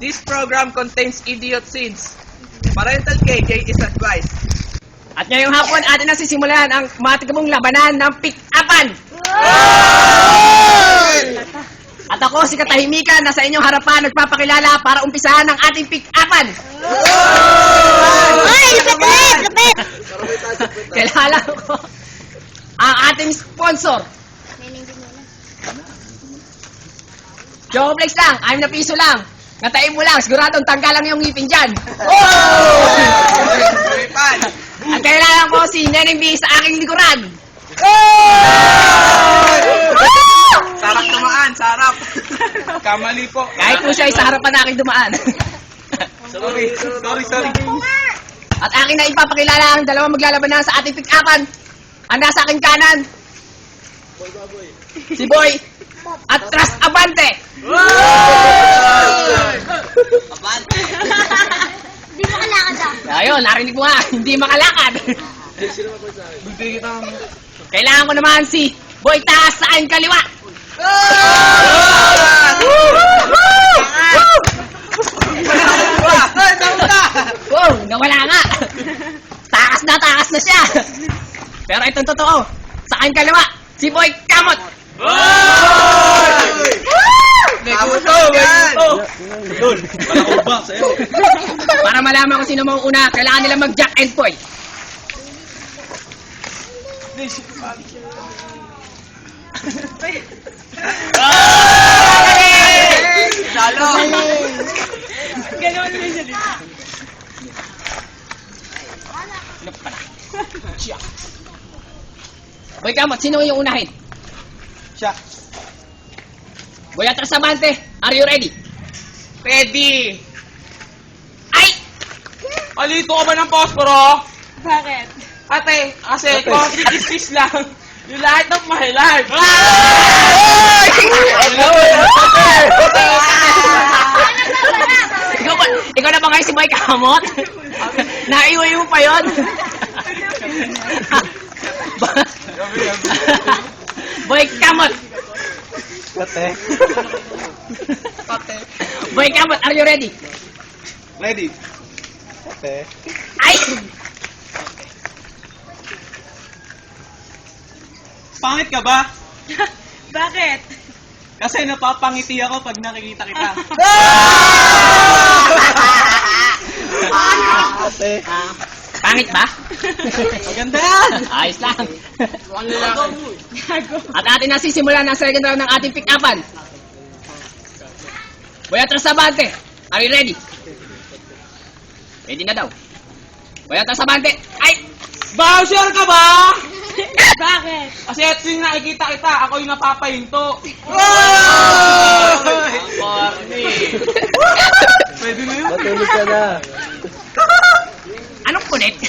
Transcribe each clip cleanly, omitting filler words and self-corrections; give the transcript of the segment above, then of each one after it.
This program contains idiot scenes. Parental KJ is advised. At ngayong hapon, atin na sisimulan ang matigabong labanan ng pick-upan. At ako, si Katahimikan, na sa inyong harapan nagpapakilala para umpisahan ang ating pick-upan. Ay, lupit! Kilala ko ang ating sponsor. Jokoplex lang, 6 na piso lang. Ngatain mo lang, siguradong tanggal lang yung ngipin dyan. At kailangan ko si Neneng B sa aking likuran. Sarap tumaan, sarap. Kamali po. Kahit po siya ay sa harapan na aking dumaan. Sorry. At aking na ipapakilala ang dalawang maglalaban na sa ating pick-upan. Ang nasa aking kanan, si Boy at Trust Abante. Hindi mo kalakad Ayun, narinig mo nga, hindi makalakad. Kailangan ko naman si Boy Taas sa aking kaliwa. Wow, nawala nga. Takas na siya. Pero itong totoo, sa aking kaliwa, si Boy Kamot. Para malaman kung sino mauuna, kailangan nila mag-jack and boy. Lalo. Boy Kamot, sino yung unahin? Siya. Boy Atras Abante, are you ready? Ready. Ay! Alito ka ba ng posporo? Bakit? Ate, kasi coffee is this lang. You light up my life. Ikaw na ba ngayon si Boy Kamot? Naiuwi mo pa yun? Boy Kamot! Boy Kamot, are you ready? Ready. Ay! Pangit ka ba? Bakit? Kasi napapangiti ako pag nakikita kita. Pangit ba? Maganda yan! Ayos lang. At atin na sisimulan ang second round ng ating pick-upan. Boy Atras Abante, are you ready? Ready na daw. Boy Atras Abante, ay! Bowser ka ba? Bakit? Kasi ito yung nakikita kita, ako yung napapahinto. Pwede na yun. Matulog ka na. Anong kulit?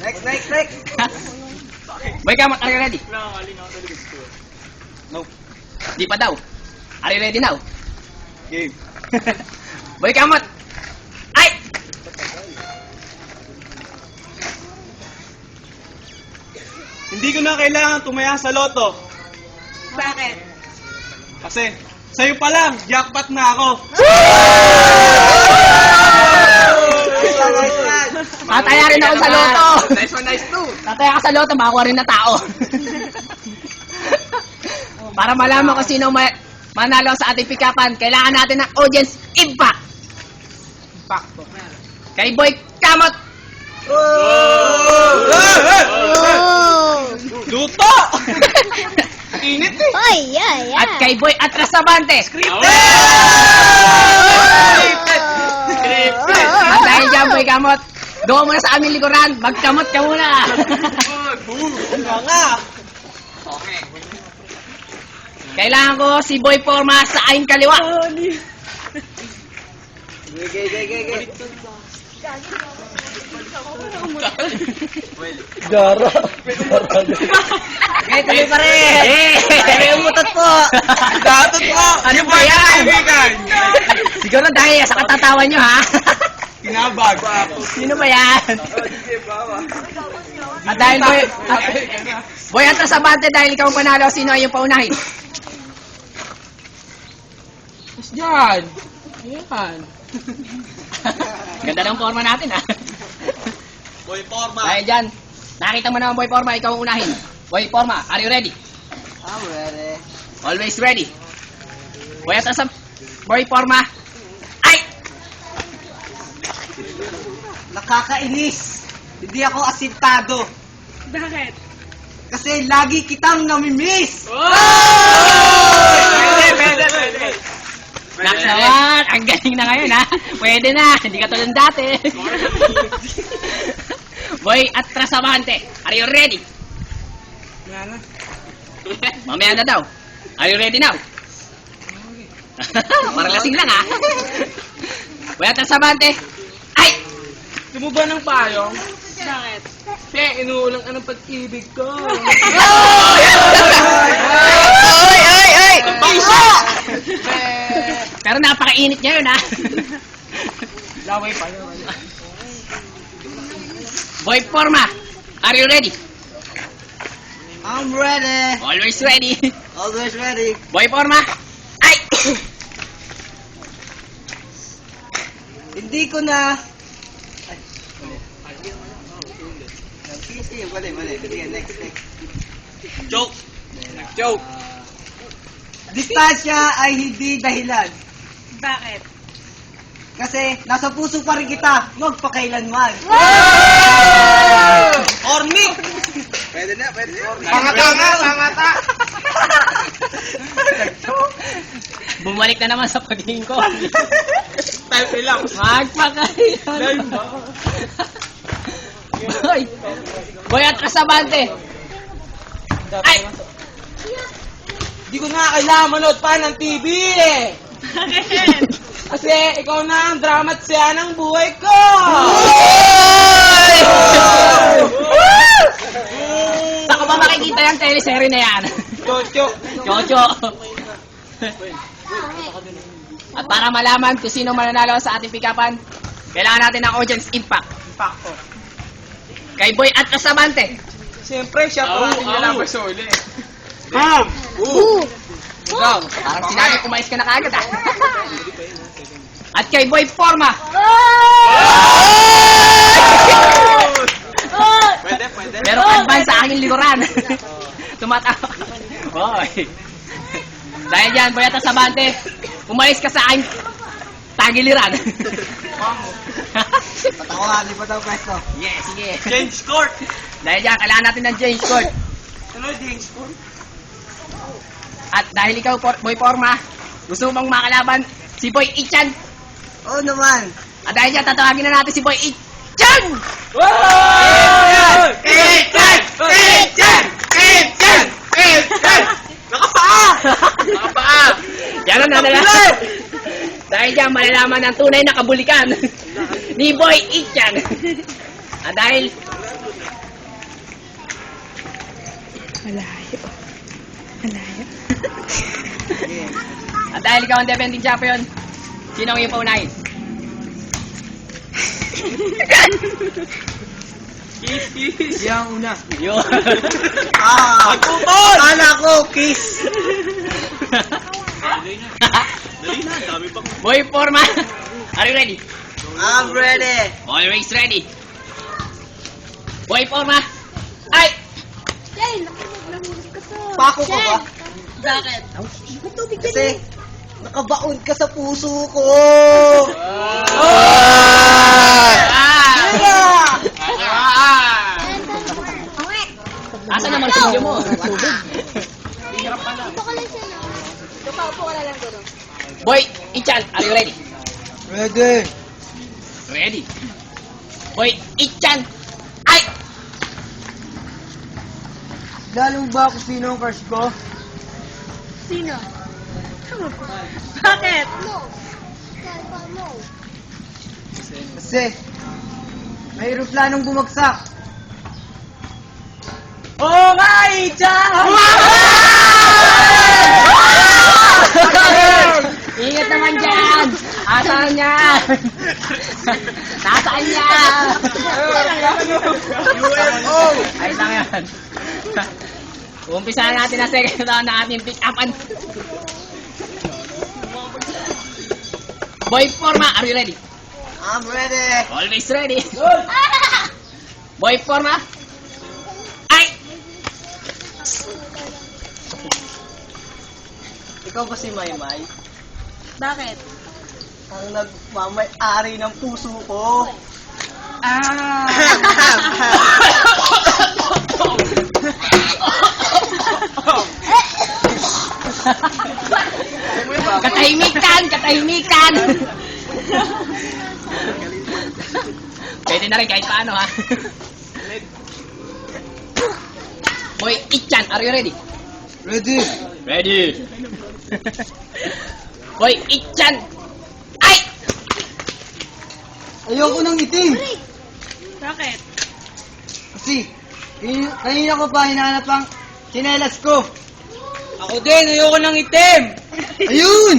Next. Boy Kamot, are you ready? No. Di pa daw. Are you ready now? Game. Boy Kamot, ay! Hindi ko na kailangan tumaya sa loto. Bakit? Kasi, sa'yo pa lang, jackpot na ako. Tataya rin ako sa loto. Nice one, nice two. Tataya ka sa loto, makakuha rin na tao. Para malaman kung sino manalo sa ating pick-upan, kailangan natin ng audience impact. Kay Boy Kamot. Luto! Init eh. Oy, yeah. At kay Boy Atras Abante. At dahil dyan, Boy Kamot, doon muna sa aming likuran, magkamot ka muna. Nga. Kailangan ko si Boy Forma sa aking kaliwa. Gara. Okay, tuloy pa rin. May umutot po. Datot po. Ano ba yan? Siguro dahil sa katatawa nyo, ha? Tinabag. Sino ba yan? At dahil Boy Atras Abante, dahil ikaw ang panalo, sino ay yung paunahin? Diyan. Yan. Ganda ng forma natin, ha? Boy Forma. Dahil dyan, nakita mo naman, Boy Forma, ikaw ang unahin. Boy Forma, are you ready? I'm ready. Always ready. Boy Atras, Boy Forma. Ay! Nakakainis. Hindi ako asintado. Bakit? Kasi lagi kitang namimiss. Pwede. Naks naman, ang galing na ngayon, ha? Pwede na, hindi ka tulad dati. Boy Atras Abante, are you ready? Mamaya na daw. Are you ready now? Parang lasing lang, ha? Boy Atras Abante. Ay! Tumuba ng payong. Bakit? Kasi inuulang ka ng pag-ibig ko. Ay! Pero napakainit niya yun, ha? Laway pa yun. Boy Forma, are you ready? I'm ready. Always ready. Always ready. Boy Forma. Ay! Hindi ko na... Sige, mali. Sige, next. Joke. Distansya ay hindi dahilan. Bakit? Kasi nasa puso pa rin kita, magpakailanman. Ornick! Pwede na. Pangata. Bumalik na naman sa pagiging ko. Selfie lang. Magpakailan. Boy! Boy Atras Abante. Ay! Di ko na kailangan manood pa ng TV eh. Bakit? Kasi ikaw na ang drama at siya ng buhay ko. Saan ko ba makikita yung teleserye na yan? Chocho. At para malaman kung sino mananalo sa ating pick-upan, kailangan natin ng audience impact. Impacto. Kay Boy Atras Abante. Siyempre, siya po ating lalaban sa uli. Ikaw, parang sinabi kumayos ka na kagad, ha? At kay Boy Forma. Pwede. Merong advance sa aking likuran. Tumatawa. Boy. Dahil dyan, Boy Atras Abante, umalis ka sa aking tagiliran. Patawahan pa daw pwesto. Yeah, sige. Change court. Dahil dyan, kailangan natin ng change court. Ano yung change court? At dahil ikaw, Boy Forma, gusto mong makalaban si Boy Ichan. Oo naman. At dahil dyan, tatawagin na natin si Boy Ichan! Ichan! Nakapaa! Yan ang nadala. Dahil dyan, malalaman ang tunay na kabulikan ni Boy Ichan. At dahil... Malayo. At dahil ikaw ang defending champion, sino ang iyong paunahin? Kiss. Yang una. Yun. Magpupon! Kala ko, kiss. Dali na, dami pa. Boy Forma, are you ready? I'm ready. Always ready. Boy Forma, ay! Pako ko ba? Bakit? Kasi nakabaon ka sa puso ko. Asa naman studio mo? Boy Ichan, are you ready? Ready. Ready. Boy Ichan, ay! Lalo ba kung sino ang crush ko? Sino? Bakit? Kasi may aeroplanong bumagsak. Oh my God! Ingat naman dyan! Asaan yan? Nasaan yan? UFO! Ayos lang yan. Umpisa natin ang second round na ating pick-upan. Boy Forma, are you ready? I'm ready. Always ready. Boy Forma. Ay! Ikaw ba si Maymay? Bakit? Ang nagmamay-ari ng puso ko. Katahimikan! Katahimikan! Pwede na rin kahit paano ha. Boy Ichan, are you ready? Ready. Ready. Boy Ichan. Ay! Ayoko ng itim. Bakit? Kasi, kanina ko pa hinahanap ang sinelas ko. Ako din, ayoko ng itim. Ayun!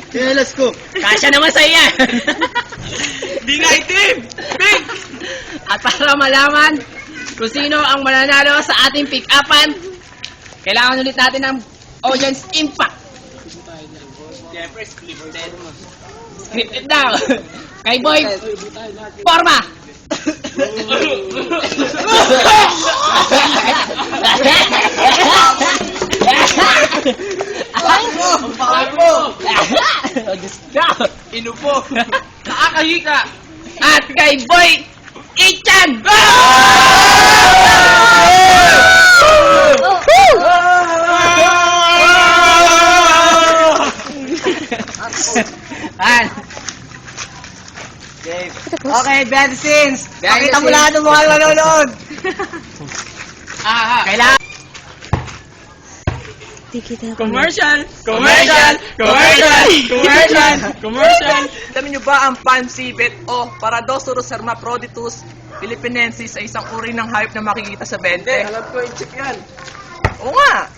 Sinelas ko. Kasya naman sa iya. Di nga itim! Pink! At para malaman kung sino ang mananalo sa ating pick-upan, kailangan ulit natin ng audience impact. Siyempre, scripted. Scripted daw. Kay Boy Forma. Ang bakal mo! Diyos ko. Inupo. Nakakahika. At kay Boy Ichan. An. Okay, behind the scenes. Behind the Pakita mo scenes. lahat ng mga nanonood. Kailangan Commercial! Commercial! Commercial! Commercial! Commercial! Alam niyo ba ang pansibet o Paradoxurus hermaphroditus philippinensis ay isang uri ng hayop na makikita sa 20? Alam ko, i-check yan. Oo nga!